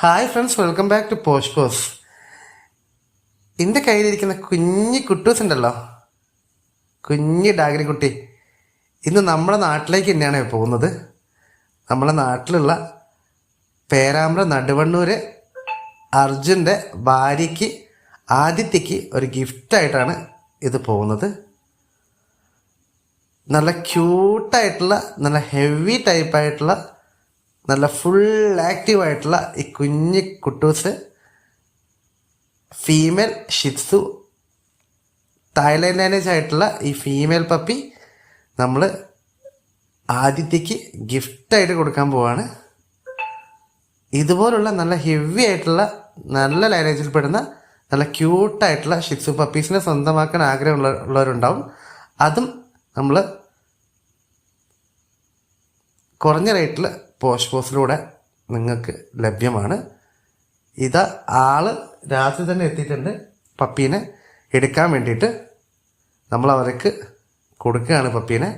Hi friends, welcome back to പോസ്. എൻ്റെ കയ്യിലിരിക്കുന്ന കുഞ്ഞി കുട്ടൂസ് ഉണ്ടല്ലോ, കുഞ്ഞി ഡാഗരി കുട്ടി, ഇന്ന് നമ്മുടെ നാട്ടിലേക്ക് തന്നെയാണ് പോകുന്നത്. നമ്മുടെ നാട്ടിലുള്ള പേരാമ്പ്ര നടുവണ്ണൂര് അർജുൻ്റെ ഭാര്യയ്ക്ക് ആദിത്യയ്ക്ക് ഒരു ഗിഫ്റ്റായിട്ടാണ് ഇത് പോകുന്നത്. നല്ല ക്യൂട്ടായിട്ടുള്ള, നല്ല ഹെവി ടൈപ്പായിട്ടുള്ള, നല്ല ഫുൾ ആക്റ്റീവായിട്ടുള്ള ഈ കുഞ്ഞി കുട്ടൂസ് ഫീമെയിൽ ഷിറ്റ്സു തായ്ലൻഡ് ലാംഗ്വേജ് ആയിട്ടുള്ള ഈ ഫീമെയിൽ പപ്പി നമ്മൾ ആദിത്യയ്ക്ക് ഗിഫ്റ്റായിട്ട് കൊടുക്കാൻ പോവാണ്. ഇതുപോലുള്ള നല്ല ഹെവി ആയിട്ടുള്ള, നല്ല ലാംഗ്വേജിൽ പെടുന്ന നല്ല ക്യൂട്ടായിട്ടുള്ള ഷിറ്റ്സു പപ്പീസിനെ സ്വന്തമാക്കാൻ ആഗ്രഹമുള്ളവരുണ്ടാവും. അതും നമ്മൾ കുറഞ്ഞ റേറ്റിൽ പോസ്റ്റിലൂടെ നിങ്ങൾക്ക് ലഭ്യമാണ്. ഇതാ ആള് രാത്രി തന്നെ എത്തിയിട്ടുണ്ട്. പപ്പീനെ എടുക്കാൻ വേണ്ടിയിട്ട് നമ്മൾ അവർക്ക് കൊടുക്കുകയാണ് പപ്പീനെ.